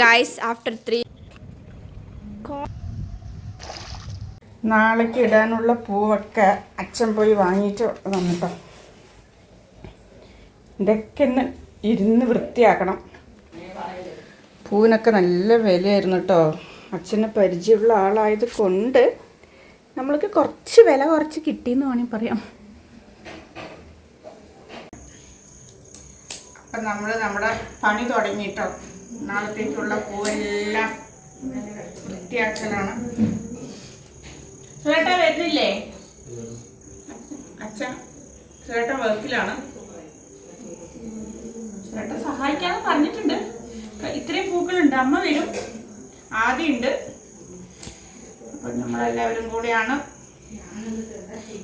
Guys after 3 നാളേക്ക് ഇടാനുള്ള പൂവൊക്കെ അച്ഛൻ പോയി വാങ്ങിയിട്ട് വന്നിട്ടോ. ഇതൊക്കെ ഒന്ന് ഇരുന്ന് വൃത്തിയാക്കണം. പൂവിനൊക്കെ നല്ല വിലയായിരുന്നു കേട്ടോ. അച്ഛന് പരിചയമുള്ള ആളായത് കൊണ്ട് നമ്മൾക്ക് കുറച്ച് വില കുറച്ച് കിട്ടിയെന്ന് വേണമെങ്കിൽ പറയാം. അപ്പം നമ്മൾ നമ്മുടെ പണി തുടങ്ങിയിട്ടോ. നാളത്തേക്കുള്ള പൂവെല്ലാം വൃത്തിയാക്കലാണ്. ചേട്ടാ വരുന്നില്ലേ? അച്ഛൻ ചേട്ടൻ വർക്കിലാണ്. ചേട്ടൻ സഹായിക്കാന്ന് പറഞ്ഞിട്ടുണ്ട്. ഇത്രയും പൂക്കളുണ്ട്. അമ്മ വരും, ആദ്യമുണ്ട്. അപ്പം നമ്മളെല്ലാവരും കൂടെയാണ്.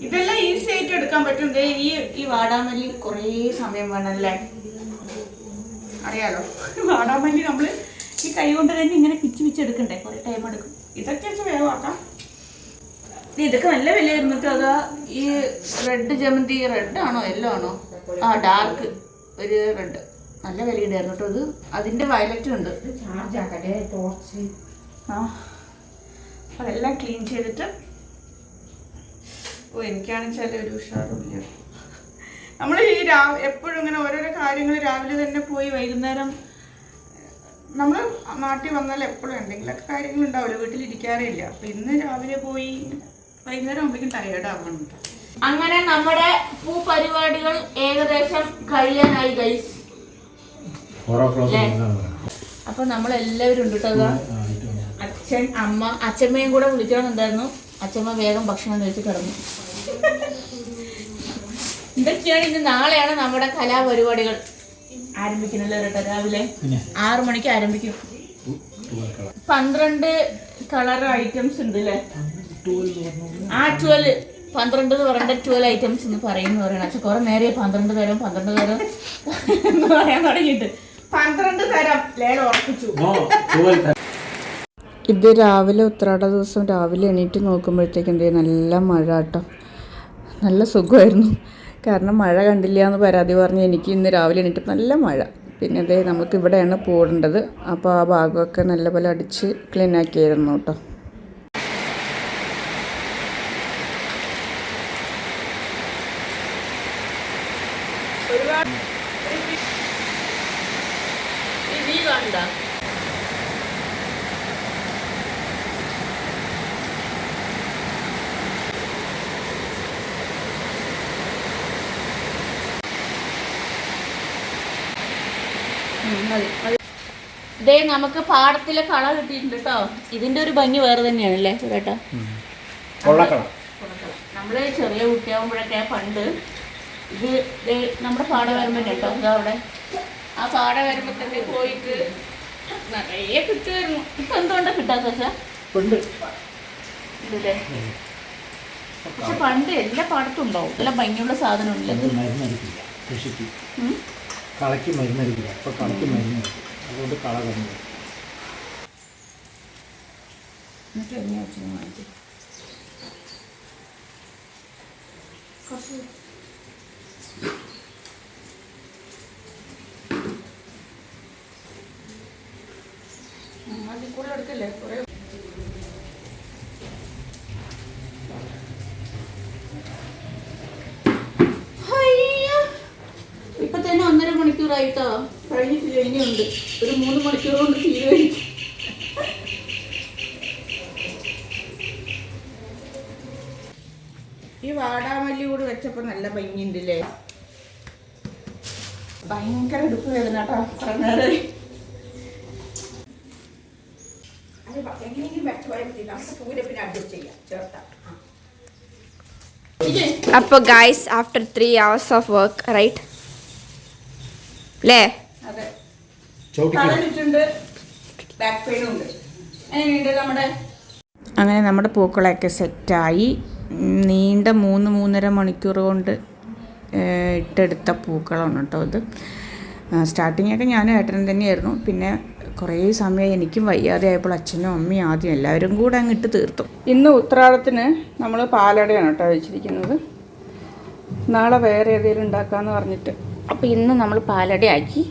ഇതെല്ലാം ഈസി ആയിട്ട് എടുക്കാൻ പറ്റും. ഈ വാടാമല്ലി കുറേ സമയം വേണമല്ലേ, അറിയാലോ. വാടാമല്ലി നമ്മൾ ഈ കൈ കൊണ്ട് തന്നെ ഇങ്ങനെ പിച്ചെടുക്കണ്ടേ, കുറേ ടൈം എടുക്കും. ഇതൊക്കെ വെച്ച് വേഗമാക്കാം. ഇതൊക്കെ നല്ല വിലയായിരുന്നു കേട്ടോ. അതാ ഈ റെഡ് ജമന്തി, റെഡ് ആണോ യെല്ലോ ആണോ? ഡാർക്ക് ഒരു റെഡ്, നല്ല വിലയുണ്ടായിരുന്നു കേട്ടോ. ഇത് അതിൻ്റെ വയലറ്റും ഉണ്ട്. അതെല്ലാം ക്ലീൻ ചെയ്തിട്ട് എനിക്കാണെന്ന് വെച്ചാൽ ഒരു ഉഷാറില്ല. നമ്മൾ ഈ എപ്പോഴും ഇങ്ങനെ ഓരോരോ കാര്യങ്ങൾ രാവിലെ തന്നെ പോയി വൈകുന്നേരം നമ്മൾ നാട്ടിൽ വന്നാൽ എപ്പോഴും എന്തെങ്കിലുമൊക്കെ കാര്യങ്ങൾ ഉണ്ടാവില്ല, വീട്ടിലിരിക്കാറേ ഇല്ല. അപ്പം ഇന്ന് രാവിലെ പോയി വൈകുന്നേരം ആകുമ്പോഴേക്കും ടയേർഡാവുന്നുണ്ട്. അങ്ങനെ നമ്മുടെ പൂ പരിപാടികൾ ഏകദേശം കഴിയാനായി ഗൈസ്. അപ്പൊ നമ്മളെല്ലാവരും ഉണ്ട് കേട്ടോ. അച്ഛൻ, അമ്മ, അച്ഛമ്മയും കൂടെ വിളിക്കണമെന്നുണ്ടായിരുന്നു. അച്ഛമ്മ വേഗം ഭക്ഷണം കഴിച്ച് കിടന്നു. ഇതൊക്കെയാണ്. ഇന്ന് നാളെയാണ് നമ്മുടെ കലാപരിപാടികൾ ആരംഭിക്കുന്നത് കേട്ടോ. രാവിലെ 6 മണിക്ക് ആരംഭിക്കും. 12 കളർ ഐറ്റംസ് ഉണ്ട് അല്ലേ? 12 എന്ന് പറയേണ്ട 12 ഐറ്റംസ് എന്ന് പറയണം. പക്ഷെ കുറെ നേരെ 12 തരം എന്ന് പറയാൻ തുടങ്ങിയിട്ട് 12 തരം ലേലം ഉറപ്പിച്ചു. ഇത് രാവിലെ ഉത്രാട ദിവസം രാവിലെ എണീറ്റ് നോക്കുമ്പോഴത്തേക്കും നല്ല മഴ കേട്ടോ. നല്ല സുഖമായിരുന്നു. കാരണം മഴ കണ്ടില്ല എന്ന് പരാതി പറഞ്ഞ് എനിക്ക് ഇന്ന് രാവിലെ എണീറ്റ് നല്ല മഴ. പിന്നെ അതേ നമുക്ക് ഇവിടെയാണ് പോടേണ്ടത്. അപ്പോൾ ആ ഭാഗമൊക്കെ നല്ലപോലെ അടിച്ച് ക്ലീൻ ആക്കിയായിരുന്നു കേട്ടോ. ഇതേ നമുക്ക് പാടത്തിലെ കള കിട്ടിയിട്ടുണ്ട് കേട്ടോ. ഇതിന്റെ ഒരു ഭംഗി വേറെ തന്നെയാണല്ലേ ചേട്ടാ. നമ്മള് ചെറിയ കുട്ടിയാകുമ്പോഴൊക്കെ പണ്ട് ഇത് നമ്മുടെ പാട വരുമ്പോ കേട്ടോ. ഇതാ അവിടെ ആ പാട വരുമ്പോ തന്നെ പോയിട്ട് നിറയെ കിട്ടുമായിരുന്നു. ഇപ്പൊ എന്തുകൊണ്ടാ കിട്ടാത്ത പക്ഷേ പണ്ട് എല്ലാ പാടത്തും ഉണ്ടാവും. നല്ല ഭംഗിയുള്ള സാധനം ഉള്ളത്. കളയ്ക്ക് മരുന്നടിക്കില്ല. അപ്പോൾ കളയ്ക്ക് മരുന്നടിക്കും. അതുകൊണ്ട് കള കണ്ടു. കൂടുതൽ എടുക്കല്ലേ കുറേ. ഇപ്പൊ തന്നെ 1.5 മണിക്കൂറായിട്ടോ. കഴിഞ്ഞിട്ടില്ല, ഇനിയുണ്ട്. ഒരു 3 മണിക്കൂർ കൊണ്ട് തീരുമാനിക്കും. ഈ വാടാമല്ലി കൂടി വെച്ചപ്പോ നല്ല ഭംഗിയുണ്ടല്ലേ. ഭയങ്കര എടുപ്പ് വരുന്ന കേട്ടോ. പറഞ്ഞാൽ അപ്പൊ guys after 3 hours of work right അല്ലേ? അങ്ങനെ നമ്മുടെ പൂക്കളൊക്കെ സെറ്റായി. നീണ്ട 3-3.5 മണിക്കൂർ കൊണ്ട് ഇട്ടെടുത്ത പൂക്കളാണ് കേട്ടോ ഇത്. സ്റ്റാർട്ടിങ്ങൊക്കെ ഞാനും ഏട്ടനും തന്നെയായിരുന്നു. പിന്നെ കുറേ സമയം എനിക്കും വയ്യാതെ ആയപ്പോൾ അച്ഛനും അമ്മയും ആദ്യം എല്ലാവരും കൂടെ അങ്ങിട്ട് തീർത്തു. ഇന്ന് ഉത്രാടത്തിന് നമ്മൾ പാലടയാണ് കേട്ടോ വെച്ചിരിക്കുന്നത്. നാളെ വേറെ ഏതെങ്കിലും ഉണ്ടാക്കാമെന്ന് പറഞ്ഞിട്ട്. അപ്പോൾ ഇന്ന് നമ്മൾ പാലടയാക്കി.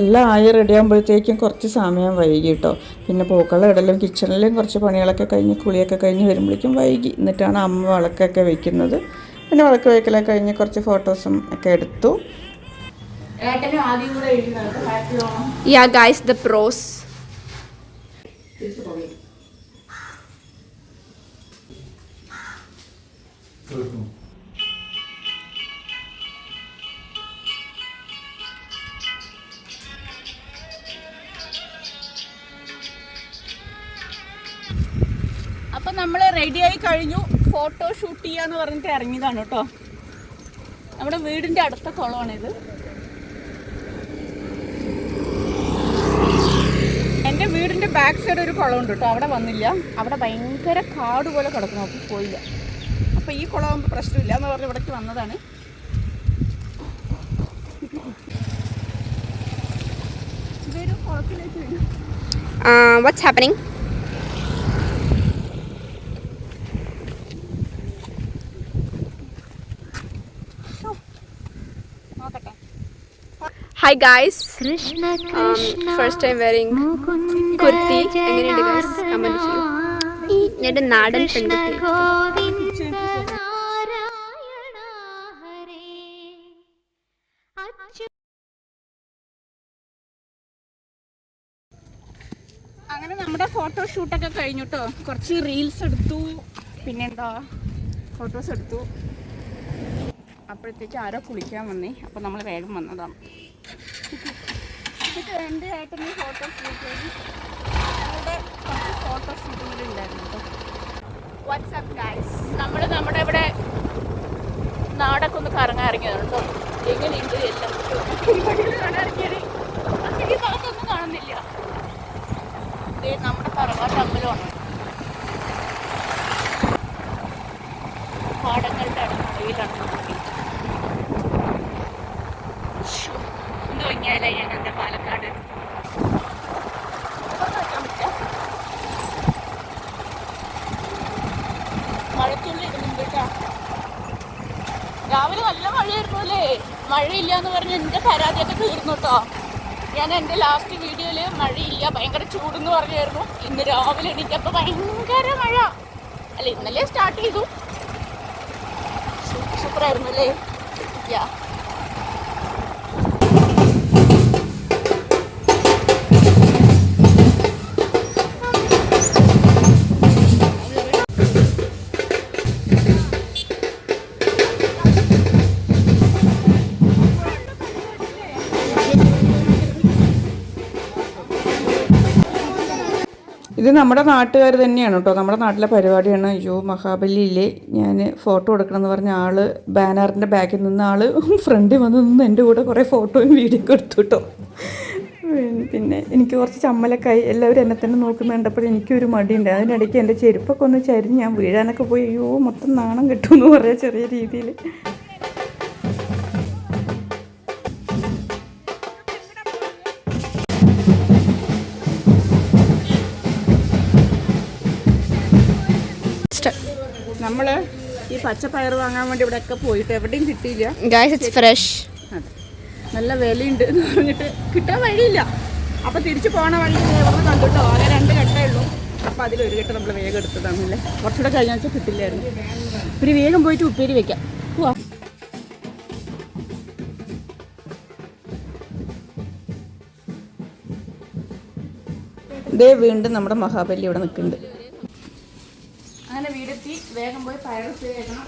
എല്ലാം ആയി റെഡി ആകുമ്പോഴത്തേക്കും കുറച്ച് സമയം വൈകി കേട്ടോ. പിന്നെ പൂക്കളം ഇടലും കിച്ചണിലും കുറച്ച് പണികളൊക്കെ കഴിഞ്ഞ് കുളിയൊക്കെ കഴിഞ്ഞ് വരുമ്പോഴേക്കും വൈകി. എന്നിട്ടാണ് അമ്മ വിളക്കൊക്കെ വെക്കുന്നത്. പിന്നെ വിളക്ക് വയ്ക്കലൊക്കെ കഴിഞ്ഞ് കുറച്ച് ഫോട്ടോസും ഒക്കെ എടുത്തു. ഏട്ടനും ആദ്യം കൂടെ എഴുതുന്നുണ്ട് happy Onam. Yeah guys, the pros. അപ്പം നമ്മൾ റെഡിയായി കഴിഞ്ഞു. ഫോട്ടോ ഷൂട്ട് ചെയ്യാന്ന് പറഞ്ഞിട്ട് ഇറങ്ങിയതാണ് കേട്ടോ. നമ്മുടെ വീടിൻ്റെ അടുത്ത കുളമാണിത്. എൻ്റെ വീടിൻ്റെ ബാക്ക് സൈഡ് ഒരു കുളമുണ്ട് കേട്ടോ. അവിടെ വന്നില്ല, അവിടെ ഭയങ്കര കാട് പോലെ കിടക്കുന്നു, അപ്പോൾ പോയില്ല. അപ്പോൾ ഈ കുളമാകുമ്പോൾ പ്രശ്നമില്ല എന്ന് പറഞ്ഞ് ഇവിടേക്ക് വന്നതാണ്. ഇതൊരു കുളത്തിലേക്ക് വീണു. What's happening? Hi guys. First time wearing kurti. എങ്ങനെയുണ്ട് guys? കമന്റ് ചെയ്യൂ. എൻ്റെ നാടൻ പെൺകുട്ടി. അങ്ങനെ നമ്മുടെ ഫോട്ടോ ഷൂട്ടൊക്കെ കഴിഞ്ഞു കേട്ടോ. കുറച്ച് റീൽസ് എടുത്തു, പിന്നെന്താ ഫോട്ടോസ് എടുത്തു. അപ്പോഴത്തേക്ക് ആരോ കുളിക്കാൻ വന്നേ, അപ്പോൾ നമ്മൾ വേഗം വന്നതാണ്. ഇതൊക്കെ എൻ്റെ ഏട്ടന് ഫോട്ടോ ഷൂട്ട് ചെയ്തു. ഞങ്ങളുടെ കുറച്ച് ഫോട്ടോ ഷൂട്ടുകൾ ഉണ്ടായിരുന്നു കേട്ടോ. WhatsApp guys. നമ്മൾ നമ്മുടെ ഇവിടെ നാടൊക്കെ ഒന്ന് കറങ്ങാൻ ഇറങ്ങിയതാണ് കേട്ടോ. എങ്ങനെയുണ്ട് എല്ലാം കാണാൻ ഇറങ്ങിയത്. ഈ ഭാഗത്തൊന്നും കാണുന്നില്ല. നമ്മുടെ പറവാട്ട് അമ്പലമാണ്. പാടങ്ങളുടെ ഇടയിലാണ് എന്തോ ഇങ്ങനെ ഞങ്ങളുടെ പാലക്കാട്. മഴത്തുള്ളി ഇടുന്നുണ്ട് കേട്ടോ. രാവിലെ നല്ല മഴയായിരുന്നു അല്ലേ? മഴയില്ല എന്ന് പറഞ്ഞ് എൻ്റെ പരാതിയൊക്കെ തീർന്നു കേട്ടോ. ഞാൻ എൻ്റെ ലാസ്റ്റ് വീഡിയോയിൽ മഴയില്ല ഭയങ്കര ചൂടെന്ന് പറഞ്ഞായിരുന്നു. ഇന്ന് രാവിലെ എണീറ്റപ്പോൾ ഭയങ്കര മഴ. അല്ല, ഇന്നലെ സ്റ്റാർട്ട് ചെയ്തു. സൂപ്പറായിരുന്നു അല്ലേ? യാ. ഇത് നമ്മുടെ നാട്ടുകാർ തന്നെയാണ് കേട്ടോ. നമ്മുടെ നാട്ടിലെ പരിപാടിയാണ്. അയ്യോ, മഹാബലിയില്ലേ, ഞാൻ ഫോട്ടോ എടുക്കണമെന്ന് പറഞ്ഞ ആൾ ബാനറിൻ്റെ ബാക്കിൽ നിന്ന് ആൾ ഫ്രണ്ടിൽ വന്ന് നിന്ന് എൻ്റെ കൂടെ കുറേ ഫോട്ടോയും വീഡിയോ ഒക്കെ എടുത്തു കേട്ടോ. പിന്നെ എനിക്ക് കുറച്ച് ചമ്മലക്കായി. എല്ലാവരും എന്നെ തന്നെ നോക്കുന്ന കണ്ടപ്പോൾ എനിക്കൊരു മടിയുണ്ട്. അതിനിടയ്ക്ക് എൻ്റെ ചെരുപ്പൊക്കെ ഒന്ന് ചരിഞ്ഞ് ഞാൻ വീഴാനൊക്കെ പോയി. അയ്യോ, മൊത്തം നാണം കിട്ടുമെന്ന് പറയാം ചെറിയ രീതിയിൽ. നമ്മൾ ഈ പച്ചപ്പയർ വാങ്ങാൻ വേണ്ടി ഇവിടെയൊക്കെ പോയിട്ട് എവിടെയും കിട്ടിയില്ല. Guys, it's fresh. അതെ, നല്ല വിലയുണ്ട് എന്ന് പറഞ്ഞിട്ട് കിട്ടാൻ വഴിയില്ല. അപ്പോൾ തിരിച്ച് പോകണ വഴി എവിടെ കണ്ടിട്ടോ. ആകെ 2 കെട്ടേ ഉള്ളൂ. അപ്പോൾ അതിലൊരു കെട്ട് നമ്മൾ വേഗം എടുത്തതാണല്ലേ. കുറച്ചുകൂടെ കഴിഞ്ഞാൽ വെച്ചാൽ കിട്ടില്ലായിരുന്നു. പിന്നെ വേഗം പോയിട്ട് ഉപ്പേരി വെക്കാം. പോവാ. ഇതേ വീണ്ടും നമ്മുടെ മഹാബലി ഇവിടെ നിൽക്കുന്നുണ്ട്. അങ്ങനെ വീടെത്തി. വേഗം പോയി പയർ വെക്കണം.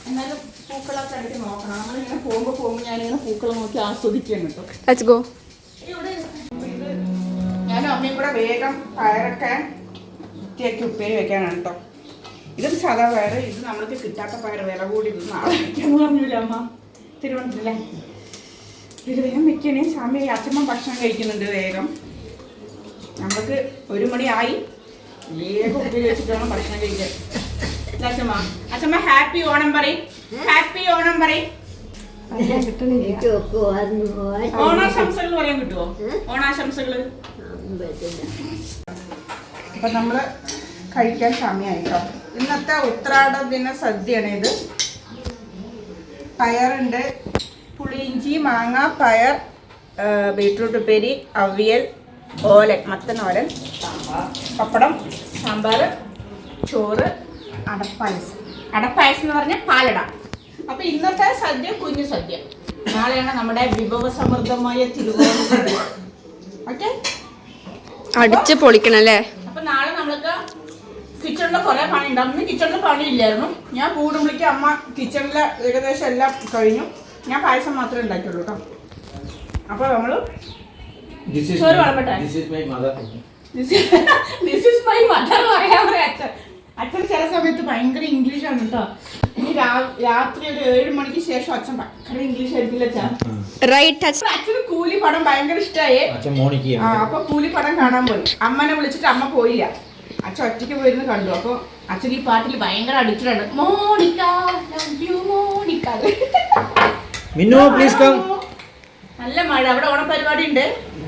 എന്നാലും പൂക്കളൊക്കെ അടുത്ത് നോക്കണം. നമ്മളിങ്ങനെ പോകുമ്പോൾ ഞാനിങ്ങനെ പൂക്കൾ നോക്കി ആസ്വദിക്കുകയാണ് കേട്ടോ. Let's go. ഞാനും അമ്മയും കൂടെ വേഗം പയറൊക്കെ വൃത്തിയാക്കി ഉപ്പേരി വെക്കാനാണ് കേട്ടോ. ഇതൊരു സാധാ പയർ. ഇത് നമ്മൾക്ക് കിട്ടാത്ത പയർ, വില കൂടി. ഇത് നാളെ വയ്ക്കാന്ന് പറഞ്ഞില്ല അമ്മ തിരുവനന്തപുരത്തില്ലേ. ഇത് വേഗം വെക്കണേ. സമയം അച്ഛമ്മ ഭക്ഷണം കഴിക്കുന്നുണ്ട്. വേഗം നമ്മൾക്ക് 1 മണിയായി. വേഗം ഉപ്പേരി വെച്ചിട്ട് വേണം ഭക്ഷണം കഴിക്കാൻ. അച്ഛമ്മ അച്ഛമ്മ ഹാപ്പി ഓണം പറയും. ഹാപ്പി ഓണം പറയും. ഓണാശംസകൾ പറയാൻ കിട്ടുമോ? ഓണാശംസകൾ. അപ്പൊ നമ്മള് കഴിക്കാൻ സമയമായിട്ടോ. ഇന്നത്തെ ഉത്രാട ദിന സദ്യയാണ് ഇത്. പയറുണ്ട്, പുളിയിഞ്ചി, മാങ്ങ, പയർ, ബീട്രൂട്ട് ഉപ്പേരി, അവിയൽ, ഓലൻ, മത്തൻ ഓലൻ, പപ്പടം, സാമ്പാർ, ചോറ്, അടപ്പായസം. അടപ്പായസം എന്ന് പറഞ്ഞാൽ പാലട. അപ്പോൾ ഇന്നത്തെ സദ്യ കുഞ്ഞു സദ്യ. നാളെയാണ് നമ്മുടെ വിഭവസമൃദ്ധമായ തിരുവോണ സദ്യ. ഓക്കെ, അടിച്ച് പൊളിക്കണം അല്ലേ? അപ്പം നാളെ നമ്മൾക്ക് കിച്ചണിൽ കുറേ പണി ഉണ്ട്. അന്ന് കിച്ചണിൽ പണിയില്ലായിരുന്നു. ഞാൻ കൂടുമ്പോഴേക്കും അമ്മ കിച്ചണിൽ ഏകദേശം എല്ലാം കഴിഞ്ഞു. ഞാൻ പായസം മാത്രമേ ഉണ്ടാക്കിയുള്ളൂ കേട്ടോ. അപ്പോൾ നമ്മൾ ചോറ് വളമ്പട്ടെ. ദിസ് ഈസ് മൈ മദർ പറയാൻ പറയാം അച്ഛൻ. അച്ഛൻ ചില സമയത്ത് ഭയങ്കര ഇംഗ്ലീഷാണ് കേട്ടോ. ഇനി രാത്രി ഒരു 7 മണിക്ക് ശേഷം അച്ഛൻ ഭയങ്കര ഇംഗ്ലീഷ് ആയിരിക്കില്ല അച്ഛൻ. റൈറ്റ്. അച്ഛന് കൂലി പടം ഭയങ്കര ഇഷ്ടമായി. അപ്പൊ കൂലി പടം കാണാൻ പോയി. അമ്മനെ വിളിച്ചിട്ട് അമ്മ പോയില്ല. അച്ഛൻ ഒറ്റയ്ക്ക് പോയിരുന്നു കണ്ടു. അപ്പൊ അച്ഛൻ ഈ പാട്ടിൽ ഭയങ്കര അഡിക്റ്റഡ്. Monica Monica. നല്ല മഴ. അവിടെ ഓണപരിപാടി ഉണ്ട്.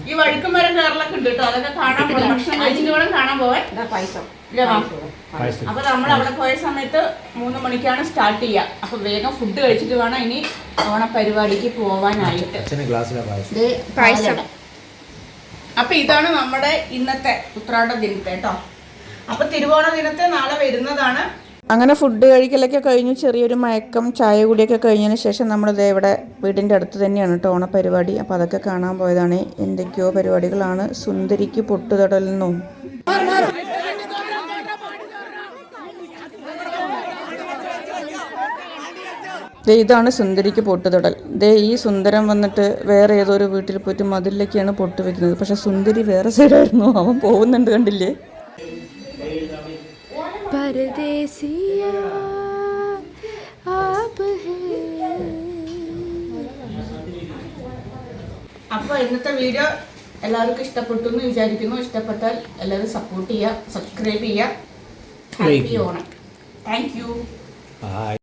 ഈ വഴുക്കും മരം കയറലൊക്കെ ഉണ്ട് കേട്ടോ. അതൊക്കെ കാണാൻ പോകാം. ഭക്ഷണം കഴിച്ചിട്ട് വേണം കാണാൻ പോവാൻ. പായസം അപ്പൊ നമ്മൾ അവിടെ പോയ സമയത്ത് 3 മണിക്കാണ് സ്റ്റാർട്ട് ചെയ്യുക. അപ്പൊ വേഗം ഫുഡ് കഴിച്ചിട്ട് വേണം ഇനി ഓണപരിപാടിക്ക് പോവാനായിട്ട്. അപ്പൊ ഇതാണ് നമ്മുടെ ഇന്നത്തെ ഉത്രാട ദിനത്തെ കേട്ടോ. അപ്പൊ തിരുവോണ ദിനത്തെ നാളെ വരുന്നതാണ്. അങ്ങനെ ഫുഡ് കഴിക്കലൊക്കെ കഴിഞ്ഞു. ചെറിയൊരു മയക്കം ചായ കൂടിയൊക്കെ കഴിഞ്ഞതിന് ശേഷം നമ്മളിത് ഇവിടെ വീടിൻ്റെ അടുത്ത് തന്നെയാണ് കേട്ടോ ഓണപരിപാടി. അപ്പോൾ അതൊക്കെ കാണാൻ പോയതാണ്. എന്തൊക്കെയോ പരിപാടികളാണ്. സുന്ദരിക്ക് പൊട്ടുതൊടലെന്നും ഇതാണ് സുന്ദരിക്ക് പൊട്ടുതൊടൽ. ഈ സുന്ദരം വന്നിട്ട് വേറെ ഏതോ ഒരു വീട്ടിൽ പോയിട്ട് മതിലൊക്കെയാണ് പൊട്ട് വെക്കുന്നത്. പക്ഷെ സുന്ദരി വേറെ സൈഡായിരുന്നു. അവൻ പോകുന്നുണ്ട്, കണ്ടില്ലേ? അപ്പോൾ ഇന്നത്തെ വീഡിയോ എല്ലാവർക്കും ഇഷ്ടപ്പെട്ടു എന്ന് വിചാരിക്കുന്നു. ഇഷ്ടപ്പെട്ടാൽ എല്ലാവരും സപ്പോർട്ട് ചെയ്യുക, സബ്സ്ക്രൈബ് ചെയ്യുക. ഹാപ്പി ഓണം. Thank U.